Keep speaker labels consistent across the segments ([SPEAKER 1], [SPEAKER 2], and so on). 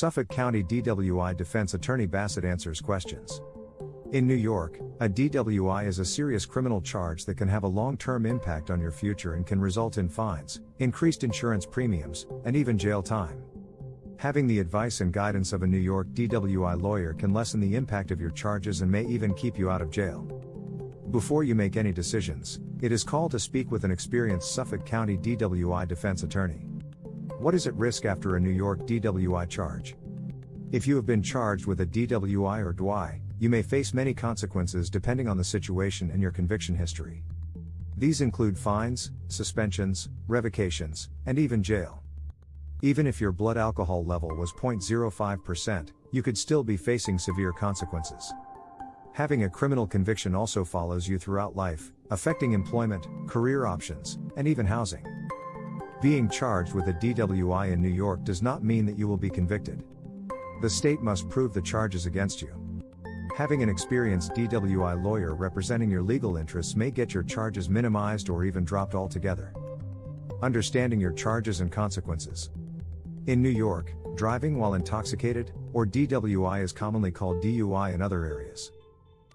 [SPEAKER 1] Suffolk County DWI defense attorney Bassett answers questions. In New York, a DWI is a serious criminal charge that can have a long-term impact on your future and can result in fines, increased insurance premiums, and even jail time. Having the advice and guidance of a New York DWI lawyer can lessen the impact of your charges and may even keep you out of jail. Before you make any decisions, it is called to speak with an experienced Suffolk County DWI defense attorney. What is at risk after a New York DWI charge? If you have been charged with a DWI or DWI, you may face many consequences depending on the situation and your conviction history. These include fines, suspensions, revocations, and even jail. Even if your blood alcohol level was 0.05%, you could still be facing severe consequences. Having a criminal conviction also follows you throughout life, affecting employment, career options, and even housing. Being charged with a DWI in New York does not mean that you will be convicted. The state must prove the charges against you. Having an experienced DWI lawyer representing your legal interests may get your charges minimized or even dropped altogether. Understanding your charges and consequences. In New York, driving while intoxicated, or DWI, is commonly called DUI in other areas.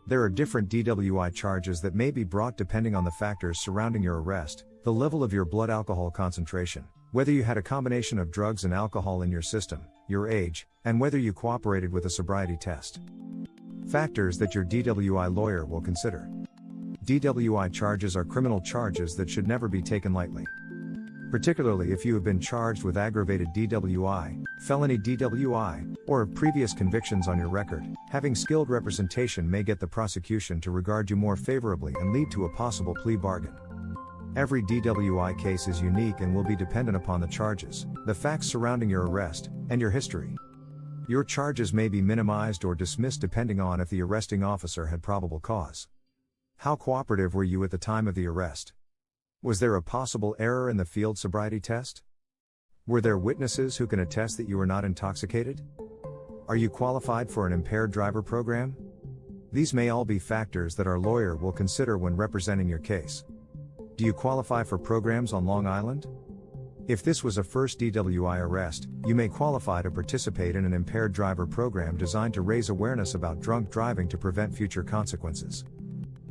[SPEAKER 1] There are different DWI charges that may be brought depending on the factors surrounding your arrest, the level of your blood alcohol concentration, whether you had a combination of drugs and alcohol in your system, your age, and whether you cooperated with a sobriety test. Factors that your DWI lawyer will consider. DWI charges are criminal charges that should never be taken lightly. Particularly if you have been charged with aggravated DWI, felony DWI, or have previous convictions on your record, having skilled representation may get the prosecution to regard you more favorably and lead to a possible plea bargain. Every DWI case is unique and will be dependent upon the charges, the facts surrounding your arrest, and your history. Your charges may be minimized or dismissed depending on if the arresting officer had probable cause. How cooperative were you at the time of the arrest? Was there a possible error in the field sobriety test? Were there witnesses who can attest that you were not intoxicated? Are you qualified for an impaired driver program? These may all be factors that our lawyer will consider when representing your case. Do you qualify for programs on Long Island? If this was a first DWI arrest, you may qualify to participate in an impaired driver program designed to raise awareness about drunk driving to prevent future consequences.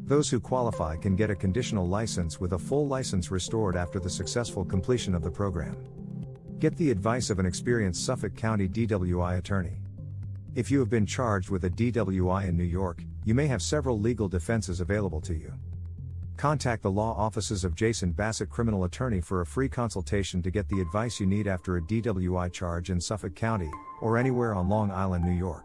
[SPEAKER 1] Those who qualify can get a conditional license with a full license restored after the successful completion of the program. Get the advice of an experienced Suffolk County DWI attorney. If you have been charged with a DWI in New York, you may have several legal defenses available to you. Contact the law offices of Jason Bassett, criminal attorney, for a free consultation to get the advice you need after a DWI charge in Suffolk County, or anywhere on Long Island, New York.